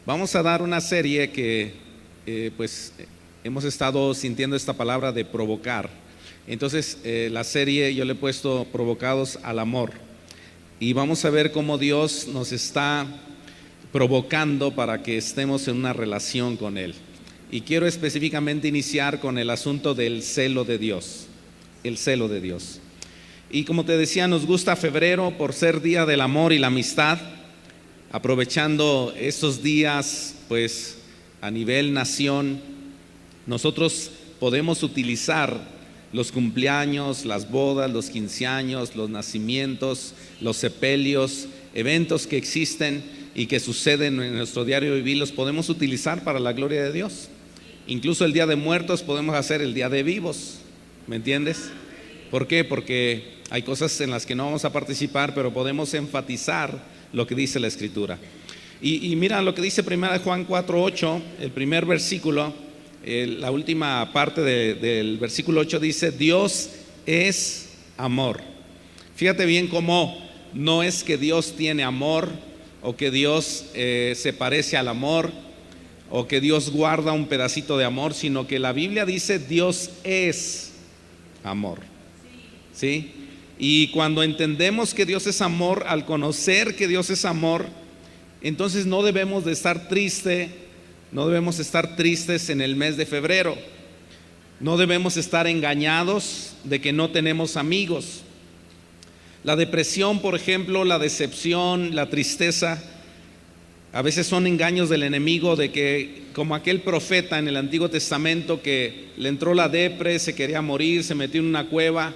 Vamos a dar una serie que hemos estado sintiendo esta palabra de provocar. Entonces la serie yo le he puesto provocados al amor, y vamos a ver cómo Dios nos está provocando para que estemos en una relación con Él. Y quiero específicamente iniciar con el asunto del celo de Dios, el celo de Dios. Y como te decía, nos gusta febrero por ser día del amor y la amistad, aprovechando estos días, pues a nivel nación, nosotros podemos utilizar los cumpleaños, las bodas, los 15 años, los nacimientos, los sepelios, eventos que existen y que suceden en nuestro diario vivir, los podemos utilizar para la gloria de Dios. Incluso el Día de Muertos podemos hacer el Día de Vivos, ¿me entiendes? ¿Por qué? Porque hay cosas en las que no vamos a participar, pero podemos enfatizar lo que dice la Escritura. Y mira lo que dice 1 Juan 4:8, el primer versículo, la última parte del versículo 8 dice: Dios es amor. Fíjate bien cómo no es que Dios tiene amor, o que Dios se parece al amor, o que Dios guarda un pedacito de amor, sino que la Biblia dice Dios es amor. ¿Sí? Y cuando entendemos que Dios es amor, al conocer que Dios es amor, entonces no debemos de estar tristes, no debemos estar tristes en el mes de febrero. No debemos estar engañados de que no tenemos amigos. La depresión, por ejemplo, la decepción, la tristeza, a veces son engaños del enemigo, de que, como aquel profeta en el Antiguo Testamento que le entró la depre, se quería morir, se metió en una cueva,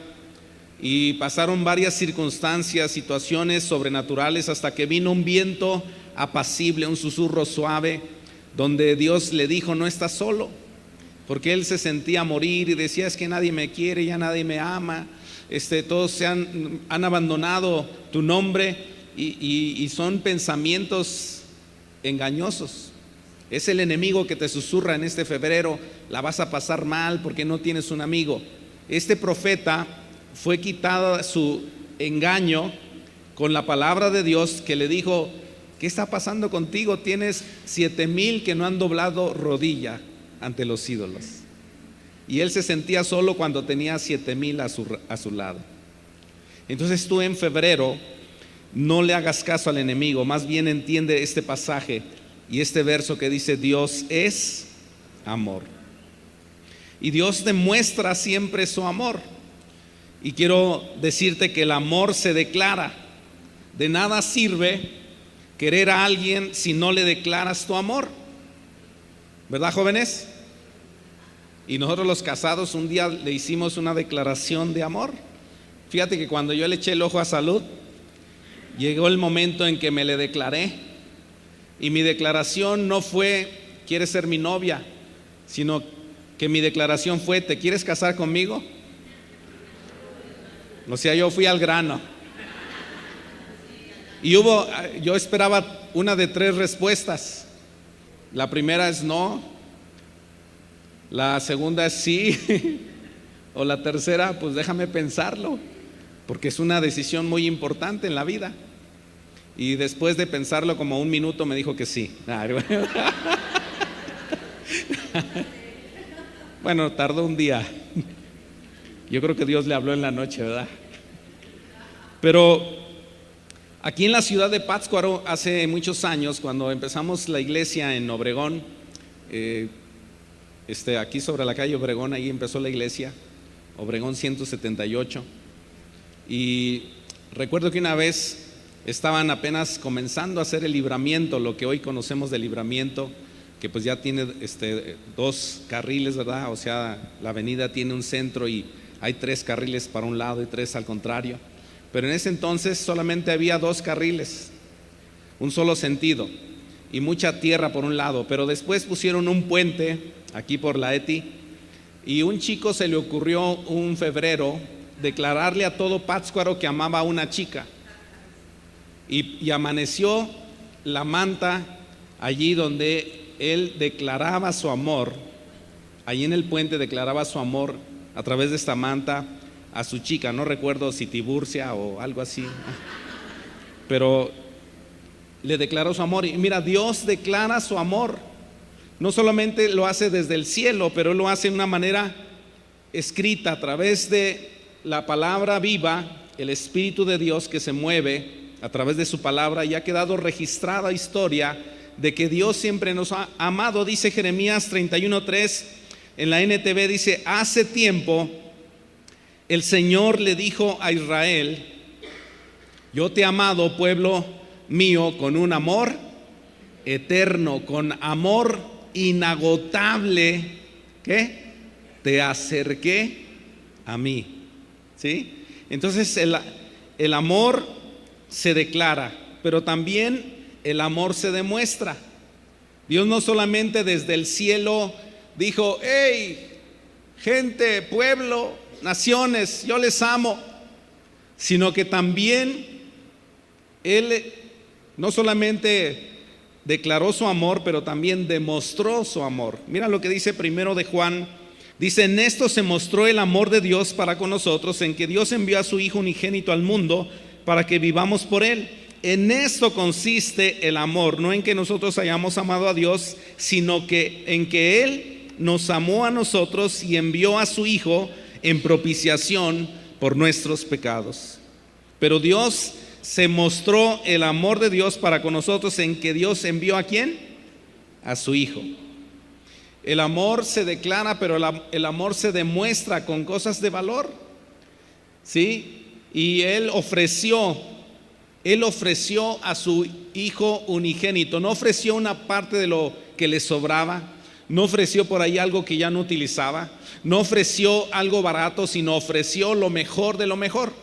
y pasaron varias circunstancias, situaciones sobrenaturales, hasta que vino un viento apacible, un susurro suave, donde Dios le dijo: no estás solo, porque él se sentía morir y decía: es que nadie me quiere, ya nadie me ama, todos se han abandonado tu nombre, y son pensamientos engañosos. Es el enemigo que te susurra en este febrero: la vas a pasar mal porque no tienes un amigo. Este profeta fue quitado su engaño con la palabra de Dios, que le dijo: ¿qué está pasando contigo? Tienes 7,000 que no han doblado rodilla ante los ídolos. Y él se sentía solo cuando tenía 7,000 a su lado. Entonces tú en febrero no le hagas caso al enemigo, más bien entiende este pasaje y este verso que dice: Dios es amor. Y Dios demuestra siempre su amor. Y quiero decirte que el amor se declara. De nada sirve querer a alguien si no le declaras tu amor, ¿verdad, jóvenes? Y nosotros los casados un día le hicimos una declaración de amor. Fíjate que cuando yo le eché el ojo a Salud, llegó el momento en que me le declaré. Y mi declaración no fue: ¿quieres ser mi novia?, sino que mi declaración fue: ¿te quieres casar conmigo? O sea, yo fui al grano. Y yo esperaba una de 3 respuestas. La primera es no, la segunda es sí, o la tercera, pues déjame pensarlo, porque es una decisión muy importante en la vida. Y después de pensarlo como 1 minuto me dijo que sí. Bueno, tardó un día. Yo creo que Dios le habló en la noche, ¿verdad? Pero aquí en la ciudad de Pátzcuaro, hace muchos años, cuando empezamos la iglesia en Obregón, aquí sobre la calle Obregón, ahí empezó la iglesia, Obregón 178. Y recuerdo que una vez estaban apenas comenzando a hacer el libramiento, lo que hoy conocemos de libramiento, que pues ya tiene 2 carriles, ¿verdad? O sea, la avenida tiene un centro y hay 3 carriles para un lado y 3 al contrario. Pero en ese entonces solamente había 2 carriles, un solo sentido, y mucha tierra por un lado. Pero después pusieron un puente aquí por la ETI, y un chico se le ocurrió un febrero declararle a todo Pátzcuaro que amaba a una chica. Y amaneció la manta allí donde él declaraba su amor. Allí en el puente declaraba su amor a través de esta manta a su chica. No recuerdo si Tiburcia o algo así, pero le declaró su amor. Y mira, Dios declara su amor. No solamente lo hace desde el cielo, pero lo hace de una manera escrita a través de la palabra viva, el Espíritu de Dios que se mueve a través de su palabra, y ha quedado registrada historia de que Dios siempre nos ha amado. Dice Jeremías 31:3 en la NTV, dice: hace tiempo el Señor le dijo a Israel: yo te he amado, pueblo mío, con un amor eterno, con amor inagotable, ¿qué? Te acerqué a mí. ¿Sí? Entonces el amor se declara, pero también el amor se demuestra. Dios no solamente desde el cielo dijo: hey, gente, pueblo, naciones, yo les amo, sino que también Él no solamente declaró su amor, pero también demostró su amor. Mira lo que dice primero de Juan. Dice: en esto se mostró el amor de Dios para con nosotros, en que Dios envió a su Hijo unigénito al mundo para que vivamos por Él. En esto consiste el amor, no en que nosotros hayamos amado a Dios, sino que en que Él nos amó a nosotros y envió a su Hijo en propiciación por nuestros pecados. Pero Dios se mostró el amor de Dios para con nosotros en que Dios envió ¿a quién? A su Hijo. El amor se declara, pero el amor se demuestra con cosas de valor, ¿sí? Y Él ofreció a su Hijo unigénito. No ofreció una parte de lo que le sobraba, no ofreció por ahí algo que ya no utilizaba, no ofreció algo barato, sino ofreció lo mejor de lo mejor.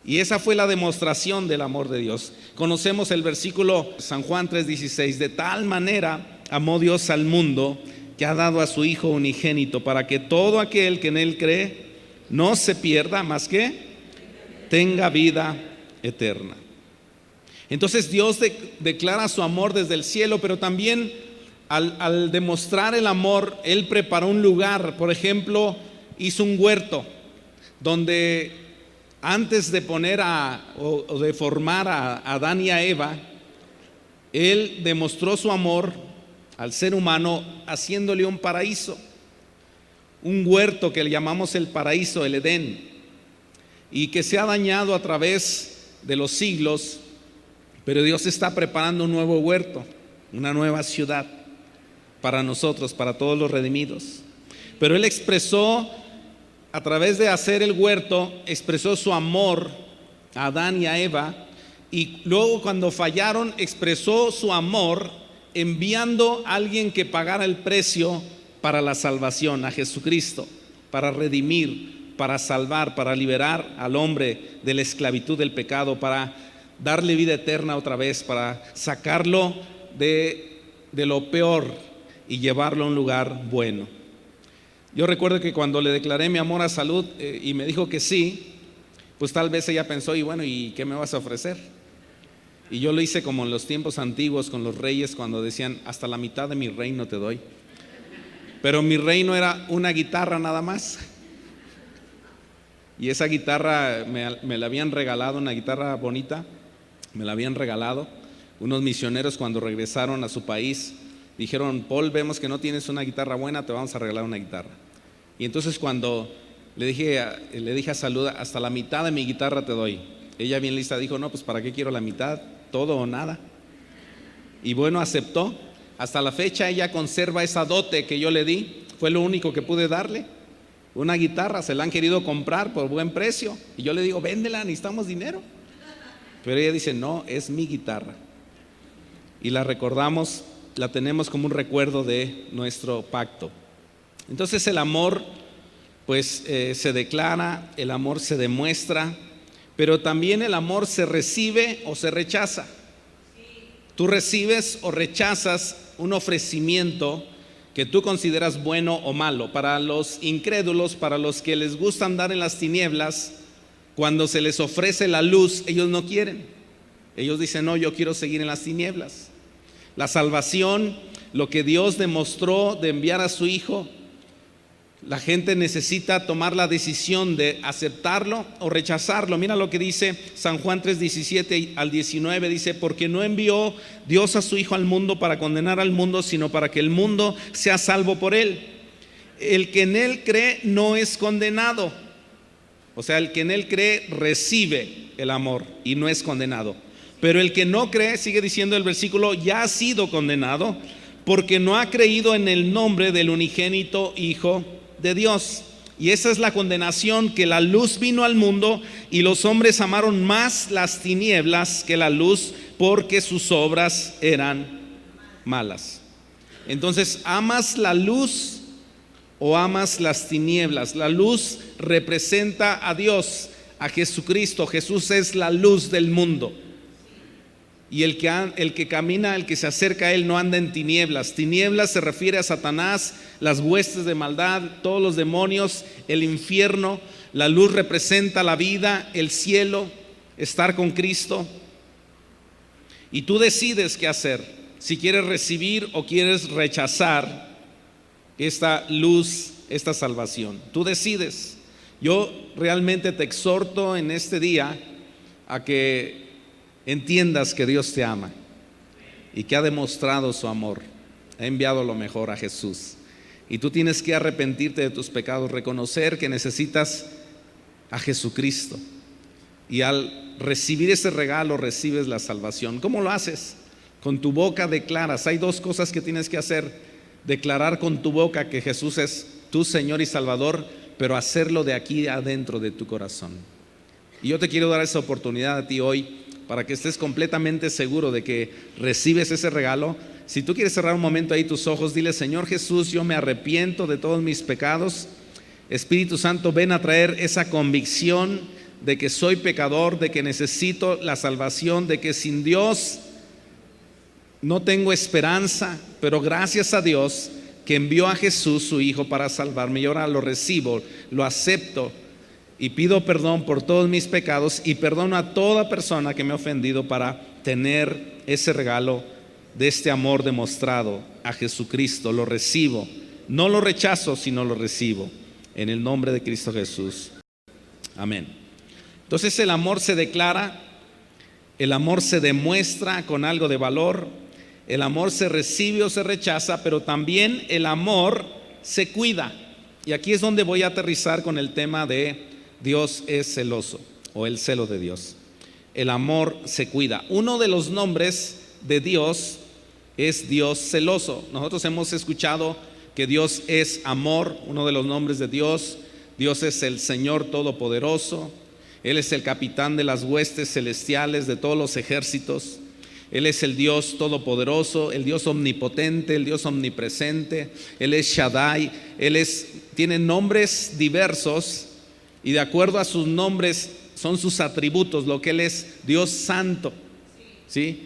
Y esa fue la demostración del amor de Dios. Conocemos el versículo San Juan 3:16: de tal manera amó Dios al mundo, que ha dado a su Hijo unigénito, para que todo aquel que en Él cree no se pierda, más que tenga vida eterna. Entonces Dios declara su amor desde el cielo, pero también al demostrar el amor, Él preparó un lugar. Por ejemplo, hizo un huerto donde antes de poner o de formar a Adán y a Eva, Él demostró su amor al ser humano haciéndole un paraíso, un huerto que le llamamos el paraíso, el Edén, y que se ha dañado a través de los siglos. Pero Dios está preparando un nuevo huerto, una nueva ciudad para nosotros, para todos los redimidos. Pero Él expresó, a través de hacer el huerto, expresó su amor a Adán y a Eva, y luego cuando fallaron expresó su amor enviando a alguien que pagara el precio para la salvación, a Jesucristo, para redimir, para salvar, para liberar al hombre de la esclavitud del pecado, para darle vida eterna otra vez, para sacarlo de lo peor y llevarlo a un lugar bueno. Yo recuerdo que cuando le declaré mi amor a Salud y me dijo que sí, pues tal vez ella pensó: y bueno, ¿y qué me vas a ofrecer? Y yo lo hice como en los tiempos antiguos con los reyes, cuando decían: hasta la mitad de mi reino te doy. Pero mi reino era una guitarra nada más. Y esa guitarra me la habían regalado, una guitarra bonita, me la habían regalado. Unos misioneros, cuando regresaron a su país, dijeron: Paul, vemos que no tienes una guitarra buena, te vamos a regalar una guitarra. Y entonces cuando le dije a Salud: hasta la mitad de mi guitarra te doy, ella bien lista dijo: no, pues ¿para qué quiero la mitad? Todo o nada. Y bueno, aceptó. Hasta la fecha ella conserva esa dote que yo le di. Fue lo único que pude darle. Una guitarra, se la han querido comprar por buen precio, y yo le digo: véndela, necesitamos dinero. Pero ella dice: no, es mi guitarra. Y la recordamos, la tenemos como un recuerdo de nuestro pacto. Entonces el amor pues se declara, el amor se demuestra, pero también el amor se recibe o se rechaza. Tú recibes o rechazas un ofrecimiento que tú consideras bueno o malo. Para los incrédulos, para los que les gusta andar en las tinieblas, cuando se les ofrece la luz, ellos no quieren. Ellos dicen: no, yo quiero seguir en las tinieblas. La salvación, lo que Dios demostró de enviar a su Hijo, La gente necesita tomar la decisión de aceptarlo o rechazarlo. Mira lo que dice San Juan 3:17 al 19. Dice: porque no envió Dios a su Hijo al mundo para condenar al mundo, sino para que el mundo sea salvo por él. El que en él cree no es condenado. O sea, el que en él cree recibe el amor y no es condenado. Pero el que no cree, sigue diciendo el versículo, ya ha sido condenado porque no ha creído en el nombre del unigénito Hijo de Dios. Y esa es la condenación, que la luz vino al mundo y los hombres amaron más las tinieblas que la luz, porque sus obras eran malas. Entonces, ¿amas la luz o amas las tinieblas? La luz representa a Dios, a Jesucristo. Jesús es la luz del mundo. Y el que camina, el que se acerca a él, no anda en tinieblas. Tinieblas se refiere a Satanás, las huestes de maldad, todos los demonios, el infierno. La luz representa la vida, el cielo, estar con Cristo. Y tú decides qué hacer, si quieres recibir o quieres rechazar esta luz, esta salvación. Tú decides. Yo realmente te exhorto en este día a que entiendas que Dios te ama y que ha demostrado su amor, ha enviado lo mejor a Jesús. Y tú tienes que arrepentirte de tus pecados, reconocer que necesitas a Jesucristo. Y al recibir ese regalo, recibes la salvación. ¿Cómo lo haces? Con tu boca declaras. Hay dos cosas que tienes que hacer: declarar con tu boca que Jesús es tu Señor y Salvador, pero hacerlo de aquí adentro de tu corazón. Y yo te quiero dar esa oportunidad a ti hoy, para que estés completamente seguro de que recibes ese regalo. Si tú quieres cerrar un momento ahí tus ojos, dile: Señor Jesús, yo me arrepiento de todos mis pecados. Espíritu Santo, ven a traer esa convicción de que soy pecador, de que necesito la salvación, de que sin Dios no tengo esperanza, pero gracias a Dios que envió a Jesús su Hijo para salvarme. Y ahora lo recibo, lo acepto y pido perdón por todos mis pecados, y perdono a toda persona que me ha ofendido, para tener ese regalo de este amor demostrado a Jesucristo. Lo recibo, no lo rechazo, sino lo recibo en el nombre de Cristo Jesús. Amén. Entonces el amor se declara, el amor se demuestra con algo de valor, el amor se recibe o se rechaza, pero también el amor se cuida. Y aquí es donde voy a aterrizar con el tema de Dios es celoso, o el celo de Dios. El amor se cuida. Uno de los nombres de Dios es Dios celoso. Nosotros hemos escuchado que Dios es amor. Uno de los nombres de Dios: Dios es el Señor Todopoderoso. Él es el capitán de las huestes celestiales, de todos los ejércitos. Él es el Dios todopoderoso, el Dios omnipotente, el Dios omnipresente. Él es Shaddai. Tiene nombres diversos, y de acuerdo a sus nombres son sus atributos, lo que Él es: Dios santo, ¿sí?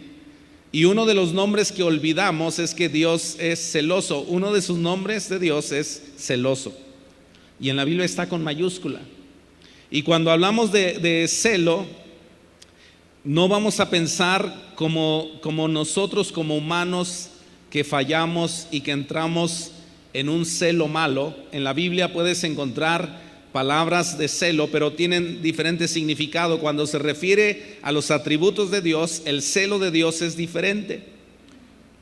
Y uno de los nombres que olvidamos es que Dios es celoso. Uno de sus nombres de Dios es celoso, y en la Biblia está con mayúscula. Y cuando hablamos de celo, no vamos a pensar como nosotros, como humanos, que fallamos y que entramos en un celo malo. En la Biblia puedes encontrar palabras de celo, pero tienen diferente significado. Cuando se refiere a los atributos de Dios, el celo de Dios es diferente.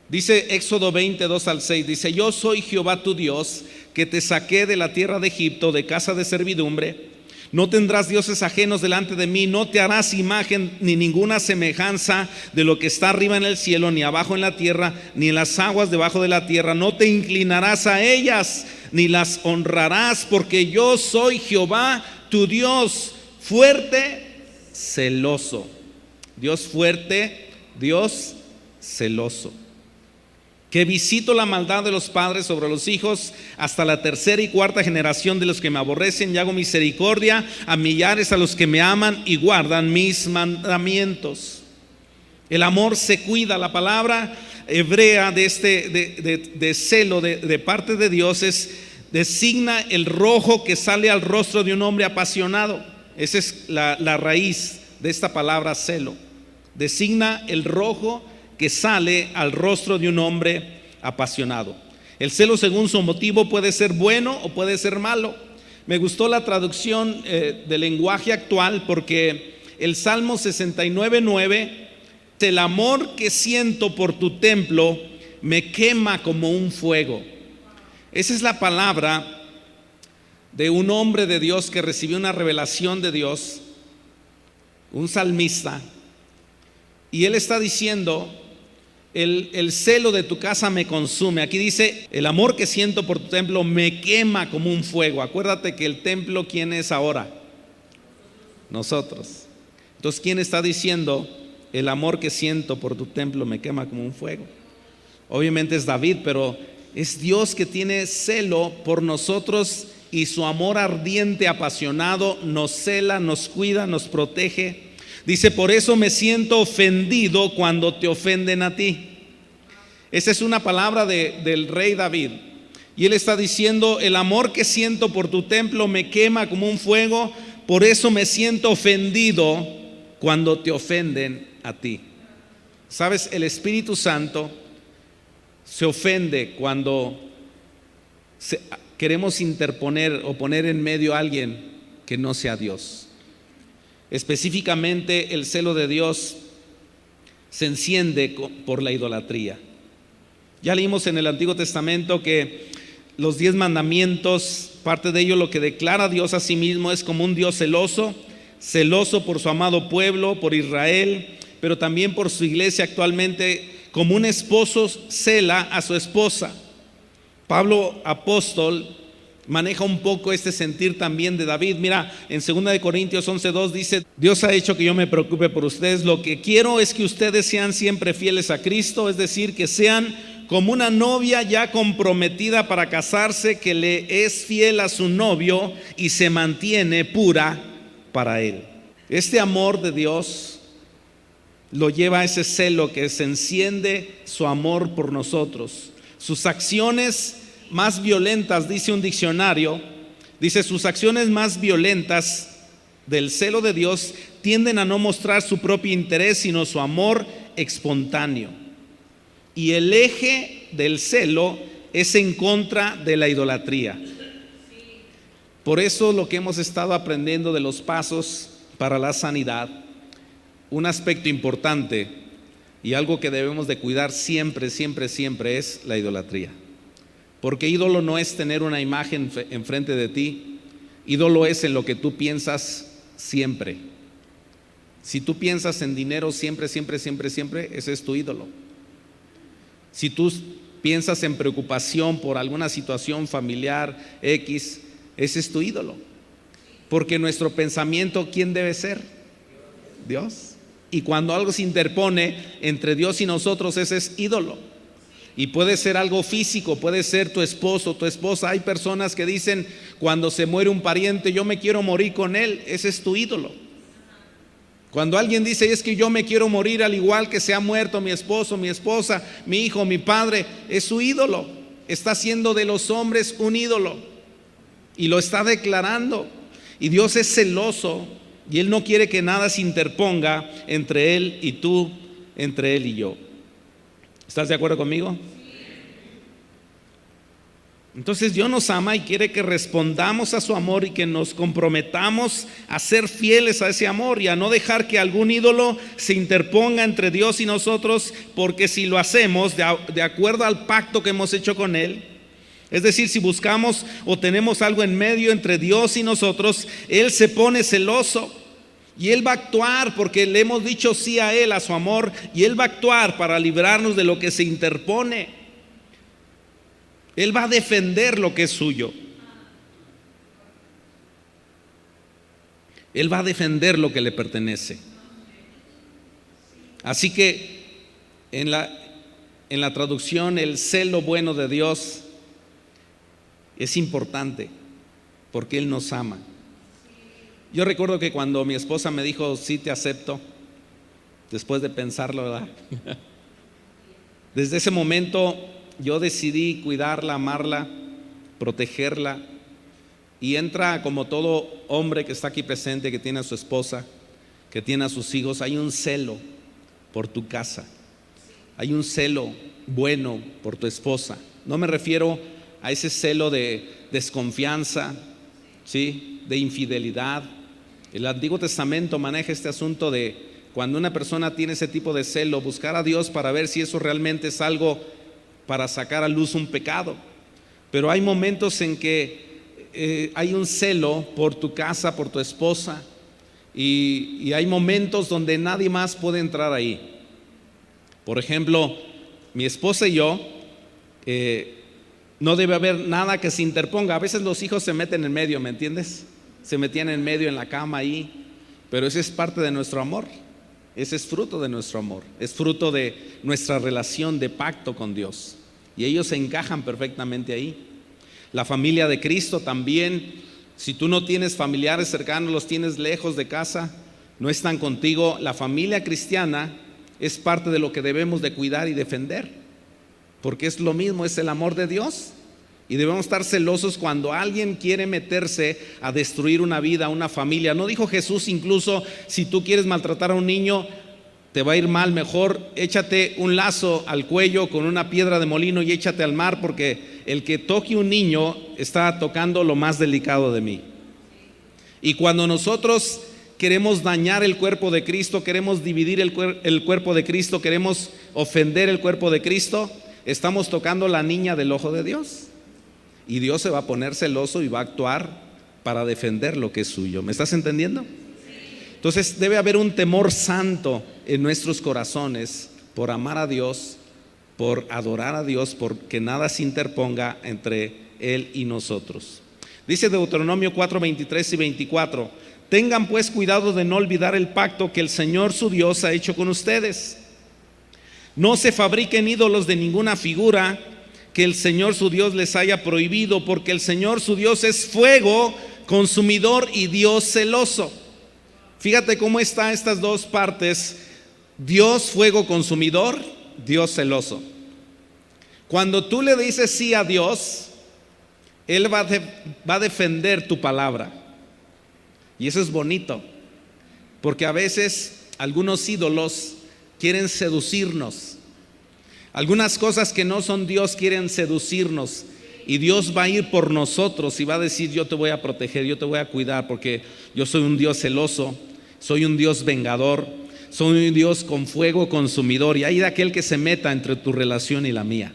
Dice Éxodo 22 al 6, dice: yo soy Jehová tu Dios, que te saqué de la tierra de Egipto, de casa de servidumbre. No tendrás dioses ajenos delante de mí, no te harás imagen ni ninguna semejanza de lo que está arriba en el cielo, ni abajo en la tierra, ni en las aguas debajo de la tierra. No te inclinarás a ellas, ni las honrarás, porque yo soy Jehová tu Dios, fuerte, celoso. Dios fuerte, Dios celoso, que visito la maldad de los padres sobre los hijos hasta la tercera y cuarta generación de los que me aborrecen, y hago misericordia a millares a los que me aman y guardan mis mandamientos. El amor se cuida. La palabra hebrea de celo de parte de Dios designa el rojo que sale al rostro de un hombre apasionado. Esa es la raíz de esta palabra celo. Designa el rojo que sale al rostro de un hombre apasionado. El celo según su motivo puede ser bueno o puede ser malo. Me gustó la traducción del lenguaje actual, porque el Salmo 69:9, el amor que siento por tu templo me quema como un fuego. Esa es la palabra de un hombre de Dios que recibió una revelación de Dios, un salmista, y él está diciendo: el celo de tu casa me consume. Aquí dice: el amor que siento por tu templo me quema como un fuego. Acuérdate que el templo, ¿quién es ahora? Nosotros. Entonces, ¿quién está diciendo el amor que siento por tu templo me quema como un fuego? Obviamente es David, pero es Dios que tiene celo por nosotros, y su amor ardiente, apasionado, nos cela, nos cuida, nos protege. Dice: por eso me siento ofendido cuando te ofenden a ti. Esa es una palabra del rey David. Y él está diciendo: el amor que siento por tu templo me quema como un fuego, por eso me siento ofendido cuando te ofenden a ti. ¿Sabes? El Espíritu Santo se ofende cuando queremos interponer o poner en medio a alguien que no sea Dios. Específicamente, el celo de Dios se enciende por la idolatría. Ya leímos en el Antiguo Testamento que los 10 mandamientos, parte de ello lo que declara Dios a sí mismo es como un Dios celoso, celoso por su amado pueblo, por Israel, pero también por su iglesia actualmente, como un esposo cela a su esposa. Pablo apóstol maneja un poco este sentir también de David. Mira, en 2 Corintios 11:2 dice: Dios ha hecho que yo me preocupe por ustedes. Lo que quiero es que ustedes sean siempre fieles a Cristo, es decir, que sean como una novia ya comprometida para casarse, que le es fiel a su novio y se mantiene pura para él. Este amor de Dios lo lleva a ese celo que se enciende su amor por nosotros. Sus acciones más violentas, dice un diccionario, dice: sus acciones más violentas del celo de Dios tienden a no mostrar su propio interés, sino su amor espontáneo. Y el eje del celo es en contra de la idolatría. Por eso lo que hemos estado aprendiendo de los pasos para la sanidad, un aspecto importante y algo que debemos de cuidar siempre, siempre, siempre es la idolatría. Porque ídolo no es tener una imagen enfrente de ti, ídolo es en lo que tú piensas siempre. Si tú piensas en dinero siempre, siempre, siempre, siempre, ese es tu ídolo. Si tú piensas en preocupación por alguna situación familiar X, ese es tu ídolo. Porque nuestro pensamiento, ¿quién debe ser? Dios. Y cuando algo se interpone entre Dios y nosotros, ese es ídolo. Y puede ser algo físico, puede ser tu esposo, tu esposa. Hay personas que dicen: cuando se muere un pariente, yo me quiero morir con él. Ese es tu ídolo. Cuando alguien dice: es que yo me quiero morir al igual que se ha muerto mi esposo, mi esposa, mi hijo, mi padre, es su ídolo. Está haciendo de los hombres un ídolo y lo está declarando. Y Dios es celoso y Él no quiere que nada se interponga entre Él y tú, entre Él y yo. ¿Estás de acuerdo conmigo? Entonces Dios nos ama y quiere que respondamos a su amor y que nos comprometamos a ser fieles a ese amor y a no dejar que algún ídolo se interponga entre Dios y nosotros, porque si lo hacemos de acuerdo al pacto que hemos hecho con Él, es decir, si buscamos o tenemos algo en medio entre Dios y nosotros, Él se pone celoso y Él va a actuar, porque le hemos dicho sí a Él, a su amor, y Él va a actuar para librarnos de lo que se interpone. Él va a defender lo que es suyo. Él va a defender lo que le pertenece. Así que en la traducción, el celo bueno de Dios es importante porque Él nos ama. Yo recuerdo que cuando mi esposa me dijo: sí, te acepto, después de pensarlo, ¿verdad? Desde ese momento yo decidí cuidarla, amarla, protegerla. Y entra, como todo hombre que está aquí presente, que tiene a su esposa, que tiene a sus hijos, hay un celo por tu casa. Hay un celo bueno por tu esposa. No me refiero a ese celo de desconfianza, ¿sí?, de infidelidad. El Antiguo Testamento maneja este asunto de cuando una persona tiene ese tipo de celo, buscar a Dios para ver si eso realmente es algo para sacar a luz un pecado. Pero hay momentos en que hay un celo por tu casa, por tu esposa, y hay momentos donde nadie más puede entrar ahí. Por ejemplo, mi esposa y yo, no debe haber nada que se interponga. A veces los hijos se meten en medio, ¿me entiendes? Se metían en medio en la cama ahí, pero ese es parte de nuestro amor. Ese es fruto de nuestro amor, es fruto de nuestra relación de pacto con Dios, y ellos se encajan perfectamente ahí. La familia de Cristo también, si tú no tienes familiares cercanos, los tienes lejos de casa, no están contigo, la familia cristiana es parte de lo que debemos de cuidar y defender, porque es lo mismo, es el amor de Dios. Y debemos estar celosos cuando alguien quiere meterse a destruir una vida, una familia. ¿No dijo Jesús incluso, si tú quieres maltratar a un niño, te va a ir mal, mejor échate un lazo al cuello con una piedra de molino y échate al mar, porque el que toque un niño está tocando lo más delicado de mí? Y cuando nosotros queremos dañar el cuerpo de Cristo, queremos dividir el cuerpo de Cristo, queremos ofender el cuerpo de Cristo, estamos tocando la niña del ojo de Dios. Y Dios se va a poner celoso y va a actuar para defender lo que es suyo. ¿Me estás entendiendo? Entonces debe haber un temor santo en nuestros corazones por amar a Dios, por adorar a Dios, porque nada se interponga entre Él y nosotros. Dice Deuteronomio 4, 23 y 24: tengan pues cuidado de no olvidar el pacto que el Señor su Dios ha hecho con ustedes. No se fabriquen ídolos de ninguna figura que el Señor su Dios les haya prohibido, porque el Señor su Dios es fuego consumidor y Dios celoso. Fíjate cómo están estas dos partes: Dios fuego consumidor, Dios celoso. Cuando tú le dices sí a Dios, Él va a defender tu palabra, y eso es bonito, porque a veces algunos ídolos quieren seducirnos. Algunas cosas que no son Dios quieren seducirnos, y Dios va a ir por nosotros y va a decir: yo te voy a proteger, yo te voy a cuidar, porque yo soy un Dios celoso, soy un Dios vengador, soy un Dios con fuego consumidor. Y hay de aquel que se meta entre tu relación y la mía.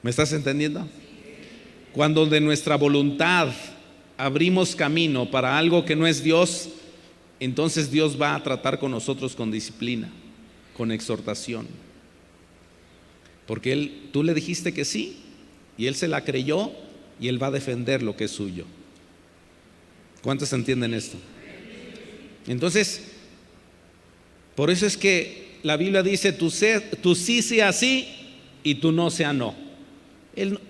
¿Me estás entendiendo? Cuando de nuestra voluntad abrimos camino para algo que no es Dios, entonces Dios va a tratar con nosotros con disciplina, con exhortación, porque tú le dijiste que sí y Él se la creyó, y Él va a defender lo que es suyo. ¿Cuántos entienden esto? Entonces, por eso es que la Biblia dice: tú sí sea sí y tú no sea no.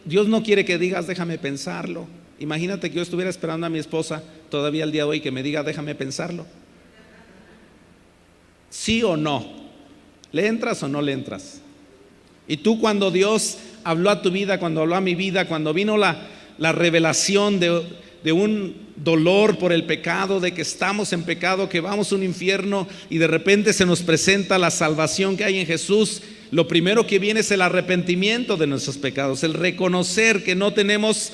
Dios no quiere que digas déjame pensarlo. Imagínate que yo estuviera esperando a mi esposa todavía el día de hoy que me diga déjame pensarlo. ¿Sí o no? ¿Le entras o no le entras? Y tú, cuando Dios habló a tu vida, cuando habló a mi vida, cuando vino la revelación de un dolor por el pecado, de que estamos en pecado, que vamos a un infierno, y de repente se nos presenta la salvación que hay en Jesús, lo primero que viene es el arrepentimiento de nuestros pecados, el reconocer que no tenemos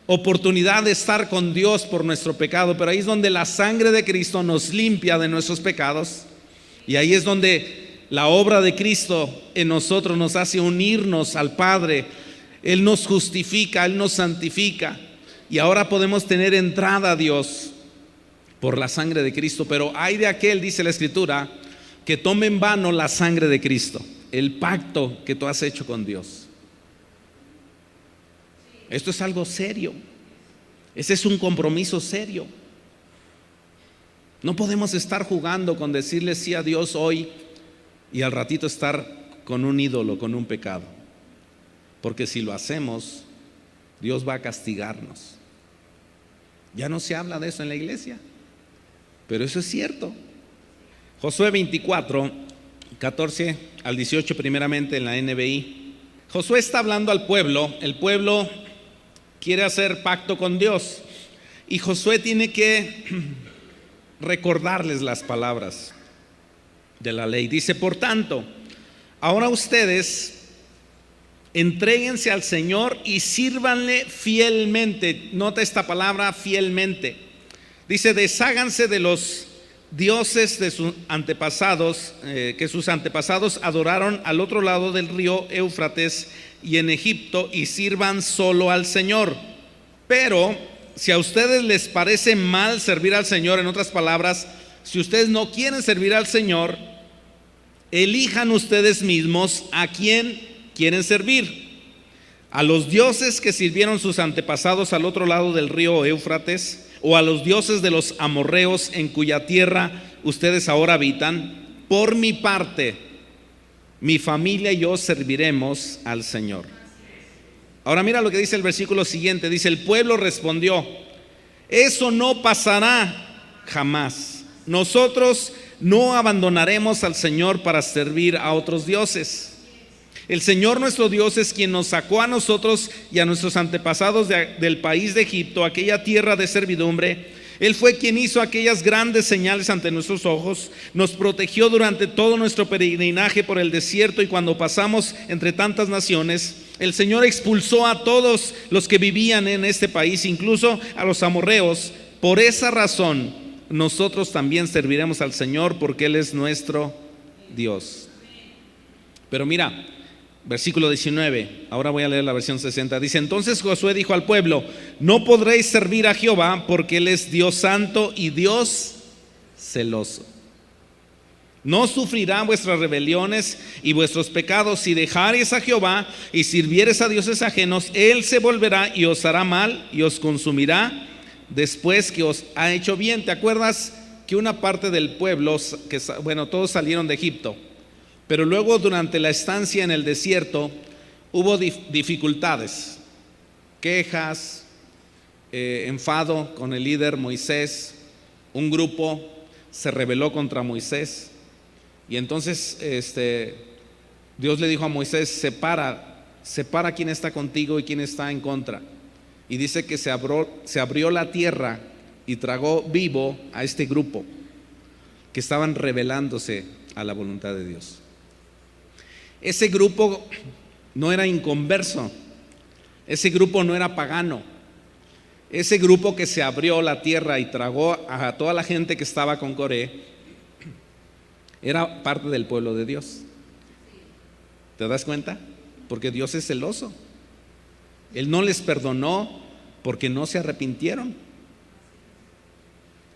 oportunidad de estar con Dios por nuestro pecado, pero ahí es donde la sangre de Cristo nos limpia de nuestros pecados. Y ahí es donde la obra de Cristo en nosotros nos hace unirnos al Padre. Él nos justifica, Él nos santifica, y ahora podemos tener entrada a Dios por la sangre de Cristo. Pero hay de aquel, dice la Escritura, que tome en vano la sangre de Cristo, el pacto que tú has hecho con Dios. Esto es algo serio. Ese es un compromiso serio. No podemos estar jugando con decirle sí a Dios hoy y al ratito estar con un ídolo, con un pecado. Porque si lo hacemos, Dios va a castigarnos. Ya no se habla de eso en la iglesia, pero eso es cierto. Josué 24, 14 al 18 primeramente en la NBI. Josué está hablando al pueblo. El pueblo quiere hacer pacto con Dios, y Josué tiene que recordarles las palabras de la ley. Dice: por tanto, ahora ustedes entréguense al Señor y sírvanle fielmente. Nota esta palabra, fielmente. Dice, desháganse de los dioses de sus antepasados, que sus antepasados adoraron al otro lado del río Éufrates y en Egipto, y sirvan solo al Señor. Pero si a ustedes les parece mal servir al Señor, en otras palabras, si ustedes no quieren servir al Señor, elijan ustedes mismos a quién quieren servir: a los dioses que sirvieron sus antepasados al otro lado del río Éufrates, o a los dioses de los amorreos en cuya tierra ustedes ahora habitan. Por mi parte, mi familia y yo serviremos al Señor. Ahora mira lo que dice el versículo siguiente. Dice, el pueblo respondió: eso no pasará jamás. Nosotros no abandonaremos al Señor para servir a otros dioses. El Señor nuestro Dios es quien nos sacó a nosotros y a nuestros antepasados del país de Egipto, aquella tierra de servidumbre. Él fue quien hizo aquellas grandes señales ante nuestros ojos, nos protegió durante todo nuestro peregrinaje por el desierto, y cuando pasamos entre tantas naciones, el Señor expulsó a todos los que vivían en este país, incluso a los amorreos. Por esa razón, nosotros también serviremos al Señor, porque Él es nuestro Dios. Pero mira, versículo 19, ahora voy a leer la versión 60. Dice, entonces Josué dijo al pueblo: no podréis servir a Jehová, porque Él es Dios santo y Dios celoso. No sufrirá vuestras rebeliones y vuestros pecados. Si dejareis a Jehová y sirviereis a dioses ajenos, Él se volverá y os hará mal y os consumirá después que os ha hecho bien. ¿Te acuerdas que una parte del pueblo, todos salieron de Egipto, pero luego durante la estancia en el desierto hubo dificultades, quejas, enfado con el líder Moisés? Un grupo se rebeló contra Moisés, y entonces Dios le dijo a Moisés: separa quién está contigo y quién está en contra. Y dice que se abrió la tierra y tragó vivo a este grupo que estaban rebelándose a la voluntad de Dios. Ese grupo no era inconverso, ese grupo no era pagano. Ese grupo que se abrió la tierra y tragó a toda la gente que estaba con Coré era parte del pueblo de Dios. ¿Te das cuenta? Porque Dios es celoso. Él no les perdonó porque no se arrepintieron.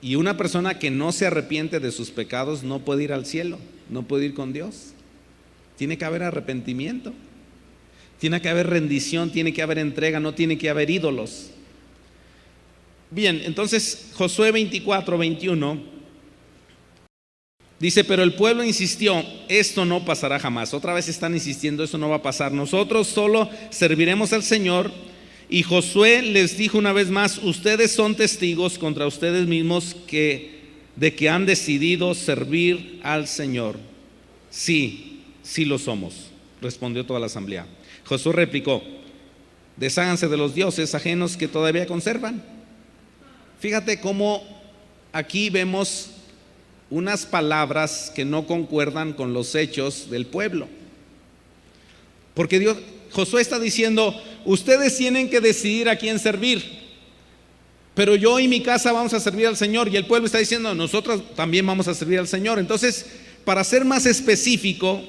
Y una persona que no se arrepiente de sus pecados no puede ir al cielo, no puede ir con Dios. Tiene que haber arrepentimiento, tiene que haber rendición, tiene que haber entrega, no tiene que haber ídolos. Bien, entonces Josué 24:21 dice, pero el pueblo insistió: esto no pasará jamás. Otra vez están insistiendo: esto no va a pasar, nosotros solo serviremos al Señor. Y Josué les dijo una vez más: ustedes son testigos contra ustedes mismos de que han decidido servir al Señor. Sí, sí lo somos, respondió toda la asamblea. Josué replicó: desháganse de los dioses ajenos que todavía conservan. Fíjate cómo aquí vemos unas palabras que no concuerdan con los hechos del pueblo. Porque Josué está diciendo: ustedes tienen que decidir a quién servir, pero yo y mi casa vamos a servir al Señor. Y el pueblo está diciendo: nosotros también vamos a servir al Señor. Entonces, para ser más específico,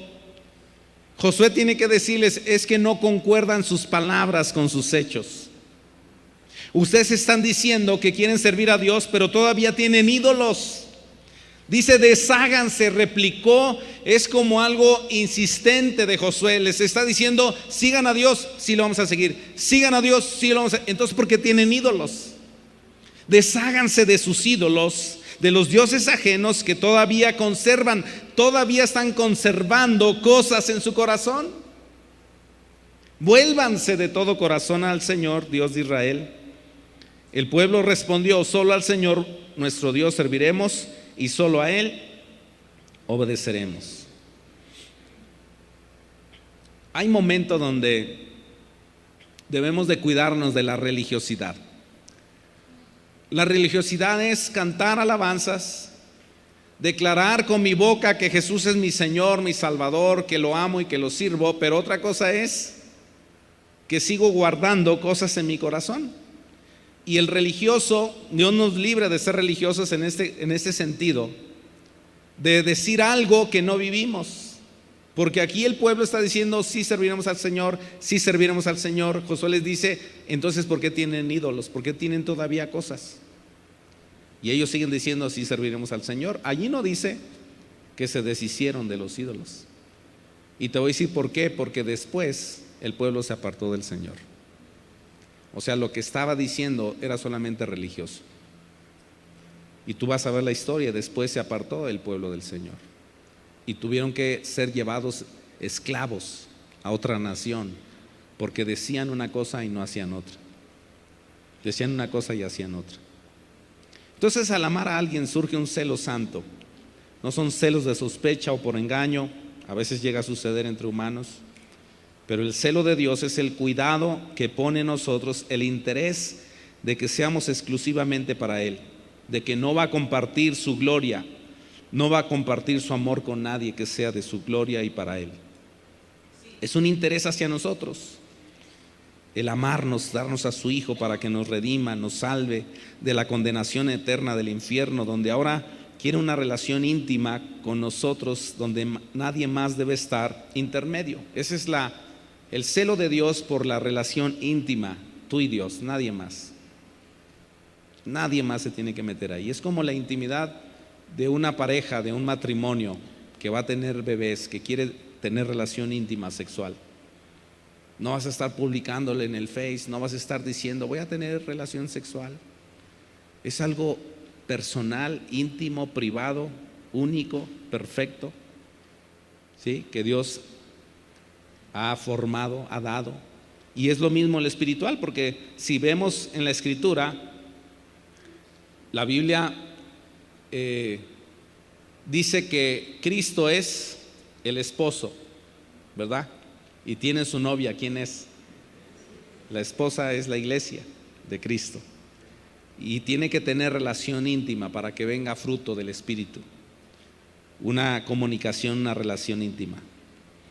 Josué tiene que decirles: es que no concuerdan sus palabras con sus hechos. Ustedes están diciendo que quieren servir a Dios, pero todavía tienen ídolos. Dice: desháganse, replicó. Es como algo insistente de Josué. Les está diciendo: sigan a Dios, sí lo vamos a seguir. Sigan a Dios, sí lo vamos a. Entonces, ¿por qué tienen ídolos? Desháganse de sus ídolos, de los dioses ajenos que todavía conservan, todavía están conservando cosas en su corazón. Vuélvanse de todo corazón al Señor, Dios de Israel. El pueblo respondió: solo al Señor nuestro Dios serviremos, y solo a Él obedeceremos. Hay momentos donde debemos de cuidarnos de la religiosidad. La religiosidad es cantar alabanzas, declarar con mi boca que Jesús es mi Señor, mi Salvador, que lo amo y que lo sirvo, pero otra cosa es que sigo guardando cosas en mi corazón. Y el religioso, Dios nos libre de ser religiosos en este sentido, de decir algo que no vivimos. Porque aquí el pueblo está diciendo, sí serviremos al Señor, sí serviremos al Señor. Josué les dice, entonces ¿por qué tienen ídolos? ¿Por qué tienen todavía cosas? Y ellos siguen diciendo, sí serviremos al Señor. Allí no dice que se deshicieron de los ídolos. Y te voy a decir por qué, porque después el pueblo se apartó del Señor. O sea, lo que estaba diciendo era solamente religioso. Y tú vas a ver la historia, después se apartó el pueblo del Señor. Y tuvieron que ser llevados esclavos a otra nación, porque decían una cosa y no hacían otra. Decían una cosa y hacían otra. Entonces, al amar a alguien surge un celo santo. No son celos de sospecha o por engaño, a veces llega a suceder entre humanos, pero el celo de Dios es el cuidado que pone en nosotros, el interés de que seamos exclusivamente para Él, de que no va a compartir su gloria, no va a compartir su amor con nadie que sea de su gloria y para Él. Es un interés hacia nosotros, el amarnos, darnos a su Hijo para que nos redima, nos salve de la condenación eterna del infierno, donde ahora quiere una relación íntima con nosotros, donde nadie más debe estar intermedio. Ese es el celo de Dios por la relación íntima, tú y Dios, nadie más. Nadie más se tiene que meter ahí. Es como la intimidad de una pareja, de un matrimonio que va a tener bebés, que quiere tener relación íntima sexual. No vas a estar publicándole en el Face, no vas a estar diciendo voy a tener relación sexual. Es algo personal, íntimo, privado, único, perfecto, ¿sí? Que Dios ha formado, ha dado. Y es lo mismo el espiritual, porque si vemos en la Escritura, la Biblia dice que Cristo es el esposo, ¿verdad? Y tiene su novia, ¿quién es? La esposa es la iglesia de Cristo. Y tiene que tener relación íntima para que venga fruto del Espíritu. Una comunicación, una relación íntima.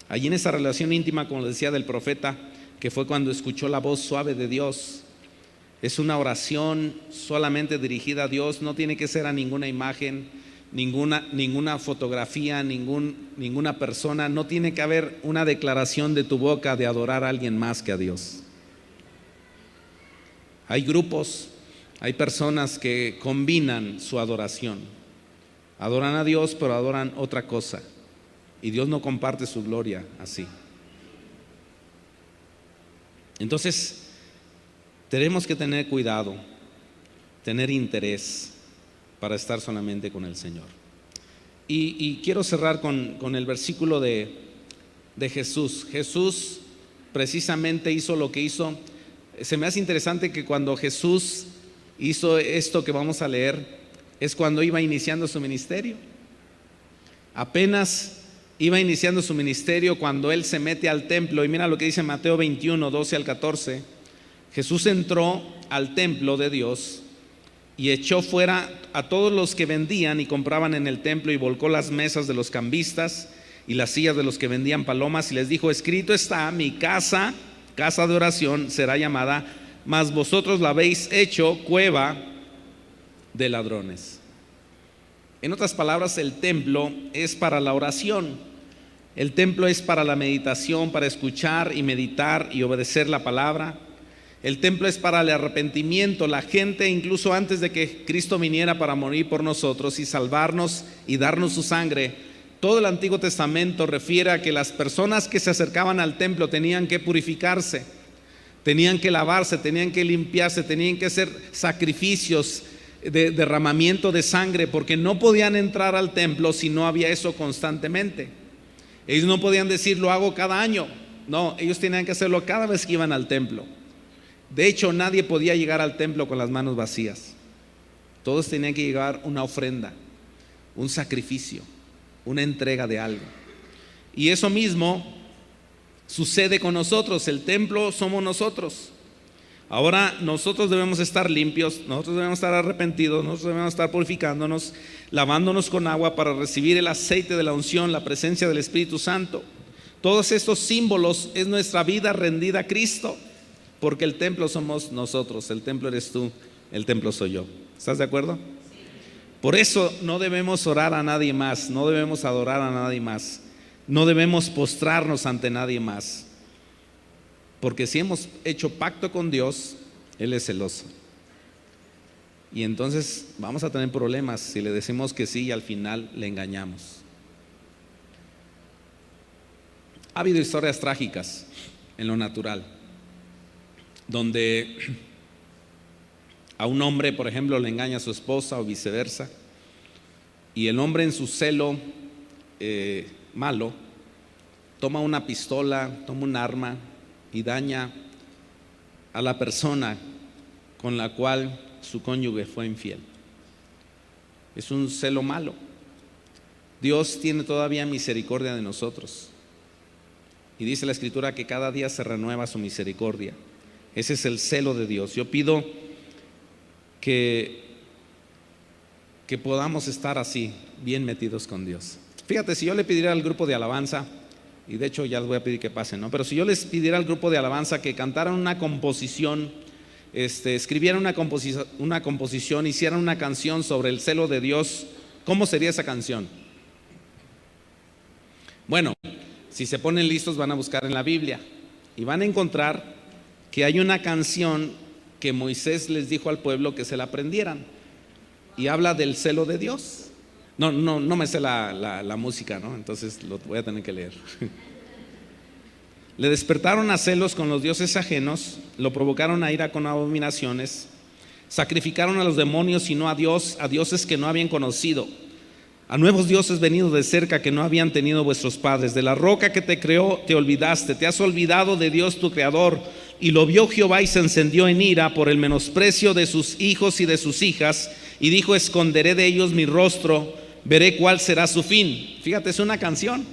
Allí en esa relación íntima, como decía del profeta, que fue cuando escuchó la voz suave de Dios, es una oración solamente dirigida a Dios, no tiene que ser a ninguna imagen, ninguna fotografía, ninguna persona, no tiene que haber una declaración de tu boca de adorar a alguien más que a Dios. Hay grupos, hay personas que combinan su adoración, adoran a Dios pero adoran otra cosa, y Dios no comparte su gloria así. Entonces tenemos que tener cuidado, tener interés para estar solamente con el Señor. Y quiero cerrar con el versículo de Jesús. Jesús precisamente hizo lo que hizo. Se me hace interesante que cuando Jesús hizo esto que vamos a leer, es cuando iba iniciando su ministerio. Apenas iba iniciando su ministerio cuando Él se mete al templo. Y mira lo que dice Mateo 21, 12 al 14. Jesús entró al templo de Dios y echó fuera a todos los que vendían y compraban en el templo, y volcó las mesas de los cambistas y las sillas de los que vendían palomas, y les dijo: escrito está, mi casa, casa de oración será llamada, mas vosotros la habéis hecho cueva de ladrones. En otras palabras, el templo es para la oración. El templo es para la meditación, para escuchar y meditar y obedecer la palabra. El templo es para el arrepentimiento. La gente, incluso antes de que Cristo viniera para morir por nosotros y salvarnos y darnos su sangre, todo el Antiguo Testamento refiere a que las personas que se acercaban al templo tenían que purificarse, tenían que lavarse, tenían que limpiarse, tenían que hacer sacrificios de derramamiento de sangre, porque no podían entrar al templo si no había eso constantemente. Ellos no podían decir lo hago cada año. No, ellos tenían que hacerlo cada vez que iban al templo. De hecho, nadie podía llegar al templo con las manos vacías. Todos tenían que llevar una ofrenda, un sacrificio, una entrega de algo. Y eso mismo sucede con nosotros. El templo somos nosotros. Ahora nosotros debemos estar limpios, nosotros debemos estar arrepentidos, nosotros debemos estar purificándonos, lavándonos con agua para recibir el aceite de la unción, la presencia del Espíritu Santo. Todos estos símbolos es nuestra vida rendida a Cristo, porque el templo somos nosotros, el templo eres tú, el templo soy yo. ¿Estás de acuerdo? Por eso no debemos orar a nadie más, no debemos adorar a nadie más, no debemos postrarnos ante nadie más. Porque si hemos hecho pacto con Dios, Él es celoso. Y entonces vamos a tener problemas si le decimos que sí y al final le engañamos. Ha habido historias trágicas en lo natural, donde a un hombre, por ejemplo, le engaña a su esposa o viceversa, y el hombre en su celo malo toma una pistola, toma un arma y daña a la persona con la cual su cónyuge fue infiel. Es un celo malo. Dios tiene todavía misericordia de nosotros, y dice la Escritura que cada día se renueva su misericordia. Ese es el celo de Dios. Yo pido que podamos estar así, bien metidos con Dios. Fíjate, si yo le pidiera al grupo de alabanza, y de hecho ya les voy a pedir que pasen, ¿no? Pero si yo les pidiera al grupo de alabanza que cantaran una composición, escribieran una composición, hicieran una canción sobre el celo de Dios, ¿cómo sería esa canción? Bueno, si se ponen listos van a buscar en la Biblia y van a encontrar que hay una canción que Moisés les dijo al pueblo que se la aprendieran, y habla del celo de Dios. No me sé la música, ¿no? Entonces lo voy a tener que leer. Le despertaron a celos con los dioses ajenos, lo provocaron a ira con abominaciones, sacrificaron a los demonios y no a Dios, a dioses que no habían conocido, a nuevos dioses venidos de cerca que no habían tenido vuestros padres. De la roca que te creó te olvidaste, te has olvidado de Dios tu creador. Y lo vio Jehová y se encendió en ira por el menosprecio de sus hijos y de sus hijas, y dijo: esconderé de ellos mi rostro, veré cuál será su fin. Fíjate, es una canción.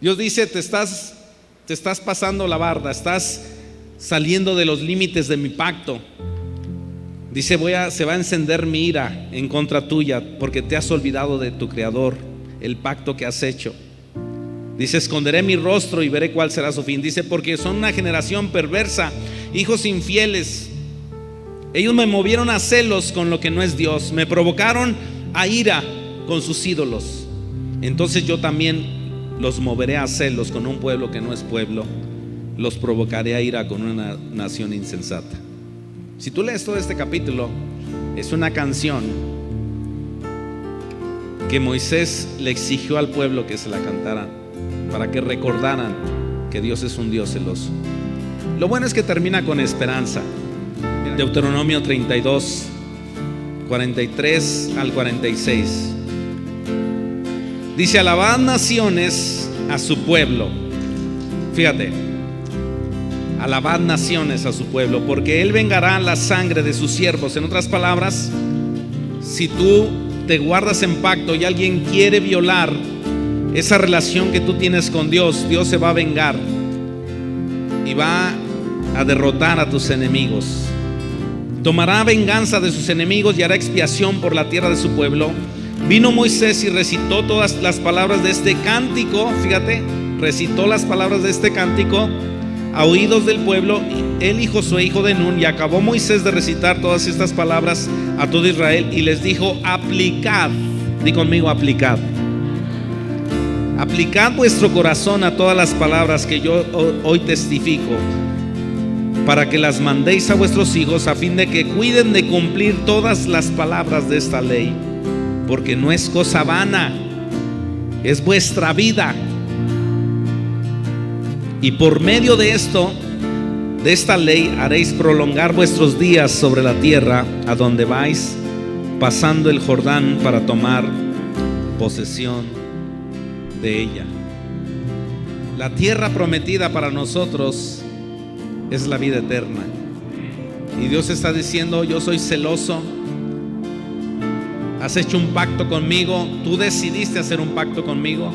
Dios dice: te estás pasando la barda, estás saliendo de los límites de mi pacto. Dice: se va a encender mi ira en contra tuya, porque te has olvidado de tu creador, el pacto que has hecho. Dice: esconderé mi rostro y veré cuál será su fin. Dice: porque son una generación perversa, hijos infieles. Ellos me movieron a celos con lo que no es Dios, me provocaron a ira con sus ídolos. Entonces yo también los moveré a celos con un pueblo que no es pueblo, los provocaré a ira con una nación insensata. Si tú lees todo este capítulo, es una canción que Moisés le exigió al pueblo que se la cantaran, para que recordaran que Dios es un Dios celoso. Lo bueno es que termina con esperanza. Deuteronomio 32, 43 al 46. Dice: alabad naciones a su pueblo. Fíjate, alabad naciones a su pueblo, porque Él vengará la sangre de sus siervos. En otras palabras, si tú te guardas en pacto y alguien quiere violar esa relación que tú tienes con Dios, Dios se va a vengar y va a derrotar a tus enemigos. Tomará venganza de sus enemigos y hará expiación por la tierra de su pueblo. Vino Moisés y recitó todas las palabras de este cántico. Fíjate, recitó las palabras de este cántico a oídos del pueblo, él y Josué hijo de Nun. Y acabó Moisés de recitar todas estas palabras a todo Israel y les dijo: aplicad, di conmigo, aplicad. Aplicad vuestro corazón a todas las palabras que yo hoy testifico, para que las mandéis a vuestros hijos, a fin de que cuiden de cumplir todas las palabras de esta ley, porque no es cosa vana, es vuestra vida. Y por medio de esto, de esta ley, haréis prolongar vuestros días sobre la tierra a donde vais pasando el Jordán para tomar posesión de ella. La tierra prometida para nosotros es la vida eterna. Y Dios está diciendo: yo soy celoso. Has hecho un pacto conmigo. Tú decidiste hacer un pacto conmigo.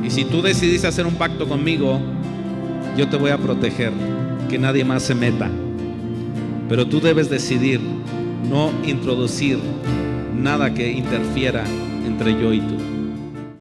Y si tú decidiste hacer un pacto conmigo, yo te voy a proteger. que nadie más se meta. Pero tú debes decidir no introducir nada que interfiera entre yo y tú.